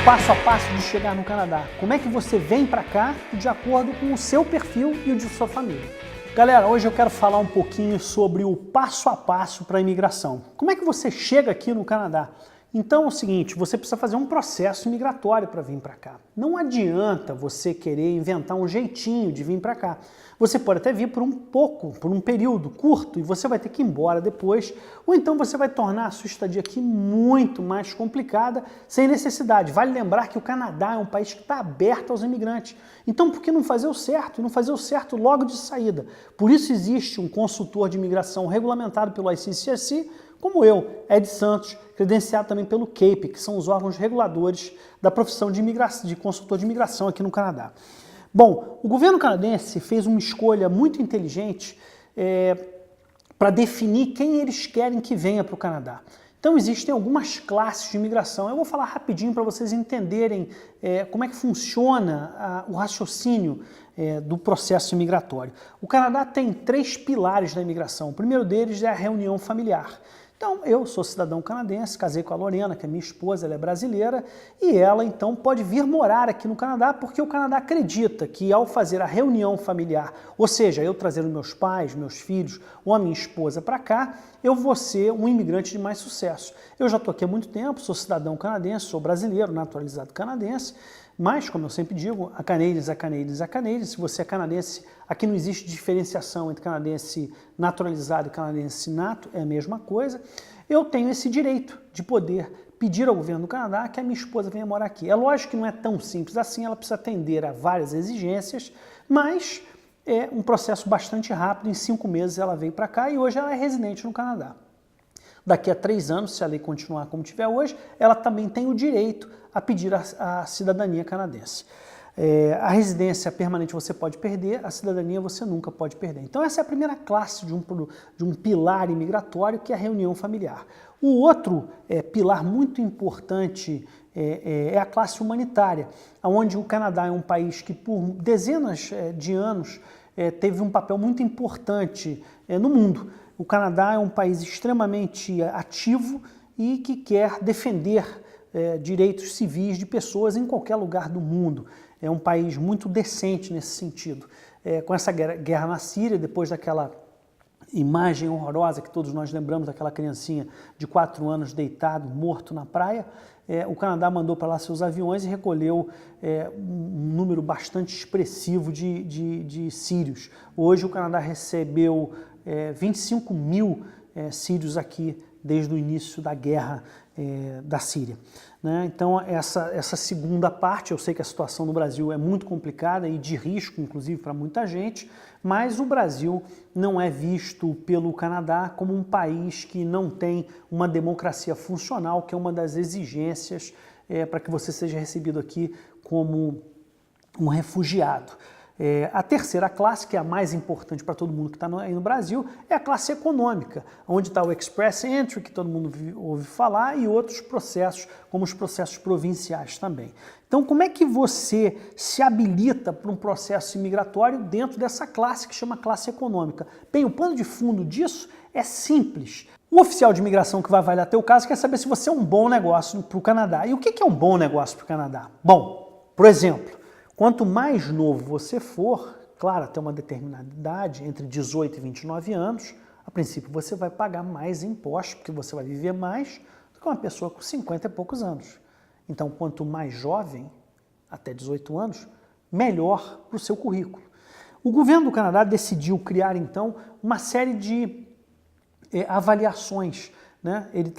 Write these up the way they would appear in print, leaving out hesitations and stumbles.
passo a passo de chegar no Canadá. Como é que você vem para cá de acordo com o seu perfil e o de sua família. Galera, hoje eu quero falar um pouquinho sobre o passo a passo para a imigração. Como é que você chega aqui no Canadá? Então é o seguinte, você precisa fazer um processo migratório para vir para cá. Não adianta você querer inventar um jeitinho de vir para cá. Você pode até vir por um período curto e você vai ter que ir embora depois, ou então você vai tornar a sua estadia aqui muito mais complicada, sem necessidade. Vale lembrar que o Canadá é um país que está aberto aos imigrantes. Então por que não fazer o certo? E não fazer o certo logo de saída. Por isso existe um consultor de imigração regulamentado pelo ICCSC, como eu, Ed Santos, credenciado também pelo CAPE, que são os órgãos reguladores da profissão de consultor de imigração aqui no Canadá. Bom, o governo canadense fez uma escolha muito inteligente para definir quem eles querem que venha para o Canadá. Então existem algumas classes de imigração. Eu vou falar rapidinho para vocês entenderem como é que funciona o raciocínio do processo imigratório. O Canadá tem 3 pilares da imigração. O primeiro deles é a reunião familiar. Então, eu sou cidadão canadense, casei com a Lorena, que é minha esposa, ela é brasileira, e ela, então, pode vir morar aqui no Canadá, porque o Canadá acredita que, ao fazer a reunião familiar, ou seja, eu trazendo meus pais, meus filhos ou a minha esposa para cá, eu vou ser um imigrante de mais sucesso. Eu já estou aqui há muito tempo, sou cidadão canadense, sou brasileiro, naturalizado canadense, mas, como eu sempre digo, a Canadians, a Canadians, a Canadians. Se você é canadense, aqui não existe diferenciação entre canadense naturalizado e canadense nato, é a mesma coisa. Eu tenho esse direito de poder pedir ao governo do Canadá que a minha esposa venha morar aqui. É lógico que não é tão simples assim, ela precisa atender a várias exigências, mas é um processo bastante rápido, em 5 meses ela veio para cá e hoje ela é residente no Canadá. Daqui a 3 anos, se a lei continuar como estiver hoje, ela também tem o direito a pedir a cidadania canadense. A residência permanente você pode perder, a cidadania você nunca pode perder. Então essa é a primeira classe de um pilar imigratório, que é a reunião familiar. O outro pilar muito importante é a classe humanitária, onde o Canadá é um país que por dezenas de anos teve um papel muito importante no mundo. O Canadá é um país extremamente ativo e que quer defender direitos civis de pessoas em qualquer lugar do mundo. É um país muito decente nesse sentido. Com essa guerra na Síria, depois daquela imagem horrorosa que todos nós lembramos daquela criancinha de 4 anos deitado, morto na praia, o Canadá mandou para lá seus aviões e recolheu um número bastante expressivo de sírios. Hoje o Canadá recebeu 25 mil sírios aqui desde o início da guerra da Síria. Né? Então essa segunda parte, eu sei que a situação no Brasil é muito complicada e de risco, inclusive, para muita gente, mas o Brasil não é visto pelo Canadá como um país que não tem uma democracia funcional, que é uma das exigências para que você seja recebido aqui como um refugiado. A terceira classe, que é a mais importante para todo mundo que está aí no Brasil, é a classe econômica, onde está o Express Entry, que todo mundo ouve falar, e outros processos, como os processos provinciais também. Então, como é que você se habilita para um processo imigratório dentro dessa classe que chama classe econômica? Bem, o pano de fundo disso é simples. O oficial de imigração que vai avaliar teu caso quer saber se você é um bom negócio para o Canadá. E o que é um bom negócio para o Canadá? Bom, por exemplo, quanto mais novo você for, claro, até uma determinada idade, entre 18 e 29 anos, a princípio você vai pagar mais impostos, porque você vai viver mais do que uma pessoa com 50 e poucos anos. Então, quanto mais jovem, até 18 anos, melhor para o seu currículo. O governo do Canadá decidiu criar, então, uma série de avaliações. Né? Ele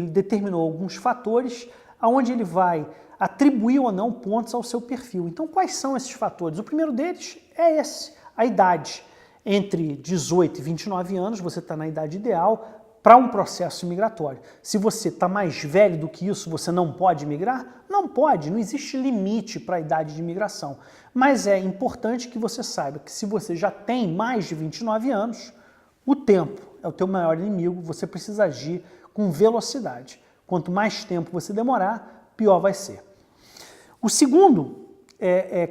determinou alguns fatores onde ele vai atribuir ou não pontos ao seu perfil. Então, quais são esses fatores? O primeiro deles é esse, a idade. Entre 18 e 29 anos, você está na idade ideal para um processo migratório. Se você está mais velho do que isso, você não pode migrar? Não pode, não existe limite para a idade de imigração. Mas é importante que você saiba que se você já tem mais de 29 anos, o tempo é o teu maior inimigo, você precisa agir com velocidade. Quanto mais tempo você demorar, pior vai ser. O segundo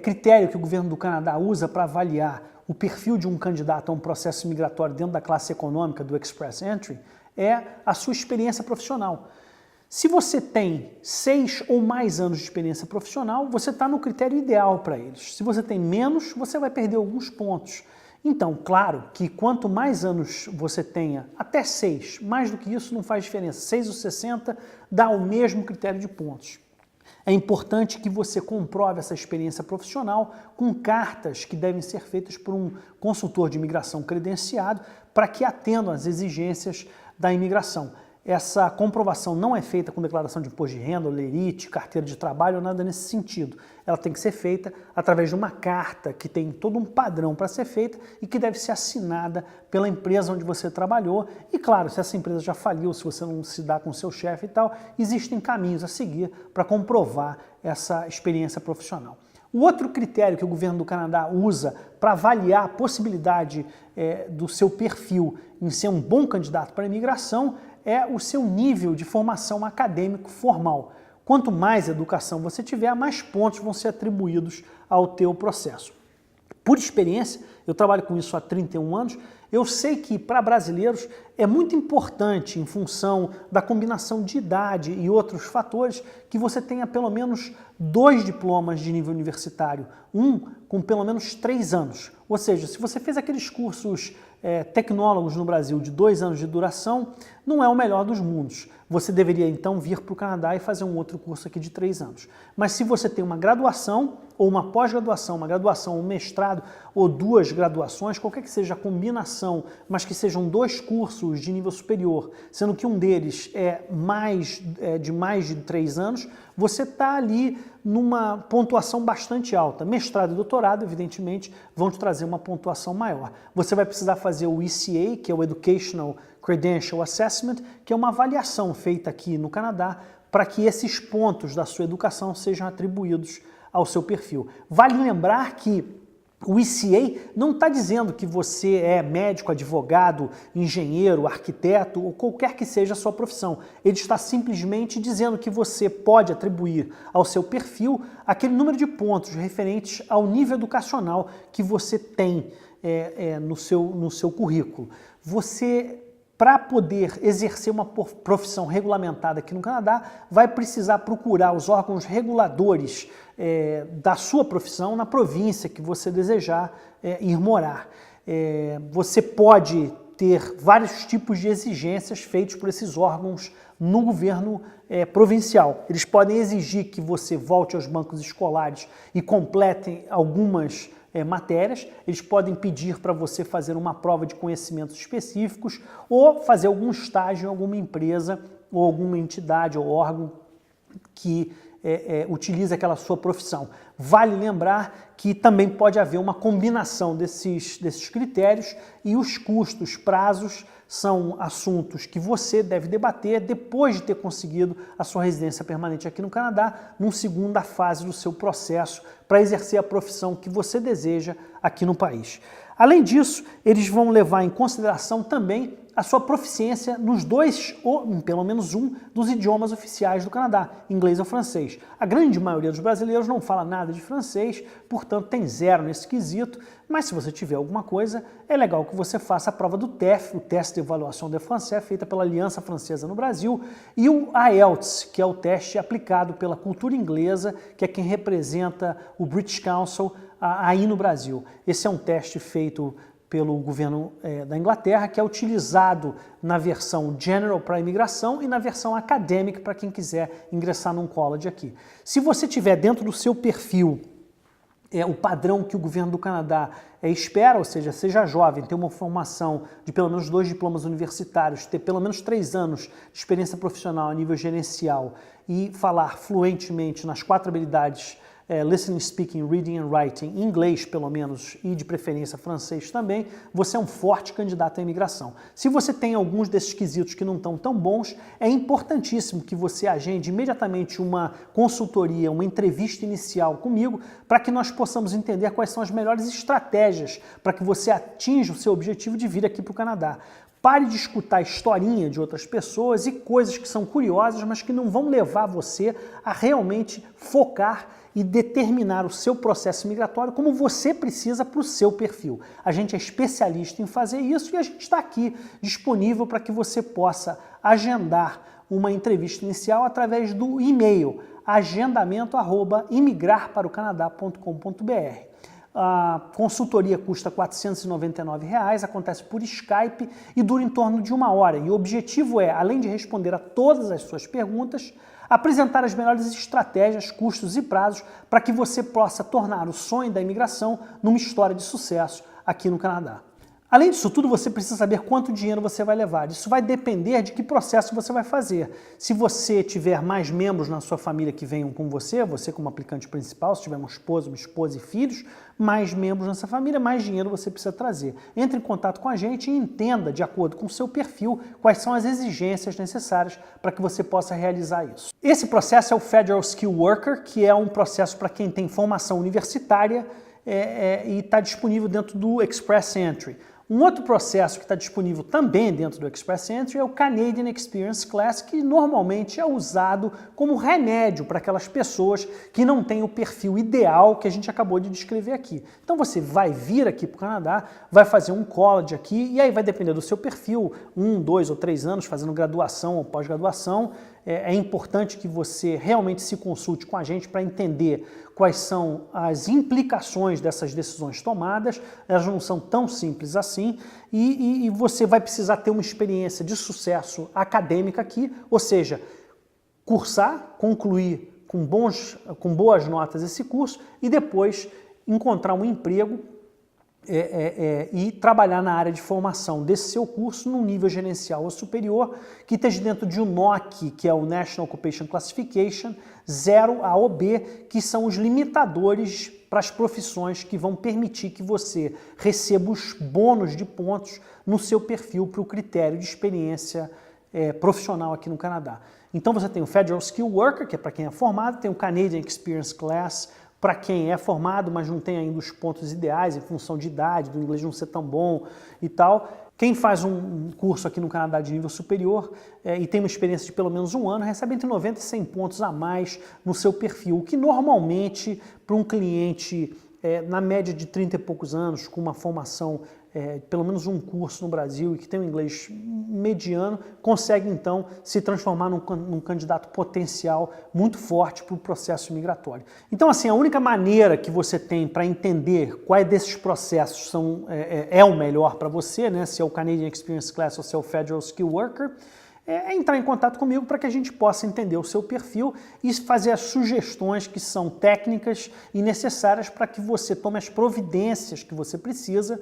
critério que o governo do Canadá usa para avaliar o perfil de um candidato a um processo migratório dentro da classe econômica do Express Entry é a sua experiência profissional. Se você tem 6 ou mais anos de experiência profissional, você está no critério ideal para eles. Se você tem menos, você vai perder alguns pontos. Então, claro que quanto mais anos você tenha, até 6, mais do que isso não faz diferença. 6 ou 60 dá o mesmo critério de pontos. É importante que você comprove essa experiência profissional com cartas que devem ser feitas por um consultor de imigração credenciado para que atendam às exigências da imigração. Essa comprovação não é feita com declaração de imposto de renda, olerite, carteira de trabalho ou nada nesse sentido. Ela tem que ser feita através de uma carta que tem todo um padrão para ser feita e que deve ser assinada pela empresa onde você trabalhou. E claro, se essa empresa já faliu, se você não se dá com o seu chefe e tal, existem caminhos a seguir para comprovar essa experiência profissional. O outro critério que o governo do Canadá usa para avaliar a possibilidade do seu perfil em ser um bom candidato para a imigração é o seu nível de formação acadêmico formal. Quanto mais educação você tiver, mais pontos vão ser atribuídos ao teu processo. Por experiência, eu trabalho com isso há 31 anos, eu sei que para brasileiros é muito importante, em função da combinação de idade e outros fatores, que você tenha pelo menos 2 diplomas de nível universitário, um com pelo menos 3 anos. Ou seja, se você fez aqueles cursos tecnólogos no Brasil de 2 anos de duração, não é o melhor dos mundos. Você deveria então vir para o Canadá e fazer um outro curso aqui de 3 anos. Mas se você tem uma graduação, ou uma pós-graduação, uma graduação, um mestrado, ou 2 graduações, qualquer que seja a combinação, mas que sejam 2 cursos de nível superior, sendo que um deles é de mais de 3 anos, você está ali numa pontuação bastante alta. Mestrado e doutorado, evidentemente, vão te trazer uma pontuação maior. Você vai precisar fazer o ECA, que é o Educational Credential Assessment, que é uma avaliação feita aqui no Canadá para que esses pontos da sua educação sejam atribuídos ao seu perfil. Vale lembrar que o ECA não está dizendo que você é médico, advogado, engenheiro, arquiteto ou qualquer que seja a sua profissão. Ele está simplesmente dizendo que você pode atribuir ao seu perfil aquele número de pontos referentes ao nível educacional que você tem no seu currículo. Você, para poder exercer uma profissão regulamentada aqui no Canadá, vai precisar procurar os órgãos reguladores da sua profissão na província que você desejar ir morar. Você pode ter vários tipos de exigências feitos por esses órgãos no governo provincial. Eles podem exigir que você volte aos bancos escolares e complete algumas matérias, eles podem pedir para você fazer uma prova de conhecimentos específicos ou fazer algum estágio em alguma empresa ou alguma entidade ou órgão que utiliza aquela sua profissão. Vale lembrar que também pode haver uma combinação desses critérios e os custos, prazos, são assuntos que você deve debater depois de ter conseguido a sua residência permanente aqui no Canadá, numa segunda fase do seu processo para exercer a profissão que você deseja aqui no país. Além disso, eles vão levar em consideração também a sua proficiência nos 2 ou em pelo menos um dos idiomas oficiais do Canadá, inglês ou francês. A grande maioria dos brasileiros não fala nada de francês, portanto tem 0 nesse quesito, mas se você tiver alguma coisa, é legal que você faça a prova do TEF, o Teste de Evaluação de Français, feita pela Aliança Francesa no Brasil, e o IELTS, que é o teste aplicado pela cultura inglesa, que é quem representa o British Council aí no Brasil. Esse é um teste feito pelo governo da Inglaterra, que é utilizado na versão General para a imigração e na versão Academic para quem quiser ingressar num college aqui. Se você tiver dentro do seu perfil o padrão que o governo do Canadá espera, ou seja, seja jovem, ter uma formação de pelo menos 2 diplomas universitários, ter pelo menos 3 anos de experiência profissional a nível gerencial e falar fluentemente nas 4 habilidades listening, speaking, reading and writing, em inglês pelo menos, e de preferência francês também, você é um forte candidato à imigração. Se você tem alguns desses quesitos que não estão tão bons, é importantíssimo que você agende imediatamente uma consultoria, uma entrevista inicial comigo, para que nós possamos entender quais são as melhores estratégias para que você atinja o seu objetivo de vir aqui para o Canadá. Pare de escutar historinha de outras pessoas e coisas que são curiosas, mas que não vão levar você a realmente focar e determinar o seu processo migratório como você precisa para o seu perfil. A gente é especialista em fazer isso e a gente está aqui disponível para que você possa agendar uma entrevista inicial através do e-mail agendamento@imigrarparocanadá.com.br. A consultoria custa R$ 499, acontece por Skype e dura em torno de 1 hora. E o objetivo é, além de responder a todas as suas perguntas, apresentar as melhores estratégias, custos e prazos para que você possa tornar o sonho da imigração numa história de sucesso aqui no Canadá. Além disso tudo, você precisa saber quanto dinheiro você vai levar. Isso vai depender de que processo você vai fazer. Se você tiver mais membros na sua família que venham com você como aplicante principal, se tiver uma esposa e filhos, mais membros nessa família, mais dinheiro você precisa trazer. Entre em contato com a gente e entenda, de acordo com o seu perfil, quais são as exigências necessárias para que você possa realizar isso. Esse processo é o Federal Skill Worker, que é um processo para quem tem formação universitária e está disponível dentro do Express Entry. Um outro processo que está disponível também dentro do Express Entry é o Canadian Experience Class, que normalmente é usado como remédio para aquelas pessoas que não têm o perfil ideal que a gente acabou de descrever aqui. Então você vai vir aqui para o Canadá, vai fazer um college aqui e aí vai depender do seu perfil, 1, 2 ou 3 anos fazendo graduação ou pós-graduação. É importante que você realmente se consulte com a gente para entender quais são as implicações dessas decisões tomadas. Elas não são tão simples assim e você vai precisar ter uma experiência de sucesso acadêmica aqui, ou seja, cursar, concluir com boas notas esse curso e depois encontrar um emprego e trabalhar na área de formação desse seu curso num nível gerencial ou superior que esteja dentro de um NOC, que é o National Occupation Classification, 0 A ou B, que são os limitadores para as profissões que vão permitir que você receba os bônus de pontos no seu perfil para o critério de experiência profissional aqui no Canadá. Então você tem o Federal Skill Worker, que é para quem é formado, tem o Canadian Experience Class, para quem é formado, mas não tem ainda os pontos ideais em função de idade, do inglês não ser tão bom e tal. Quem faz um curso aqui no Canadá de nível superior e tem uma experiência de pelo menos 1 ano, recebe entre 90 e 100 pontos a mais no seu perfil, o que normalmente para um cliente na média de 30 e poucos anos, com uma formação, pelo menos um curso no Brasil e que tem um inglês mediano, consegue então se transformar num candidato potencial muito forte para o processo migratório. Então assim, a única maneira que você tem para entender quais desses processos é o melhor para você, né, se é o Canadian Experience Class ou se é o Federal Skill Worker, é entrar em contato comigo para que a gente possa entender o seu perfil e fazer as sugestões que são técnicas e necessárias para que você tome as providências que você precisa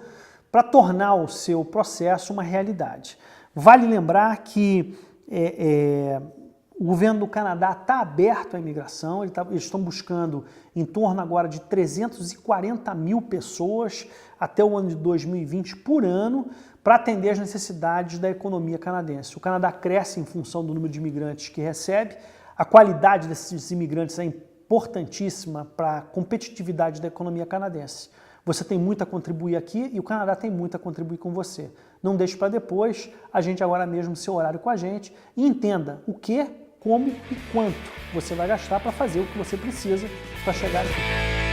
para tornar o seu processo uma realidade. Vale lembrar que o governo do Canadá está aberto à imigração, eles estão buscando em torno agora de 340 mil pessoas até o ano de 2020 por ano para atender às necessidades da economia canadense. O Canadá cresce em função do número de imigrantes que recebe, a qualidade desses imigrantes é importantíssima para a competitividade da economia canadense. Você tem muito a contribuir aqui e o Canadá tem muito a contribuir com você. Não deixe para depois, agende agora mesmo seu horário com a gente e entenda o que, como e quanto você vai gastar para fazer o que você precisa para chegar aqui.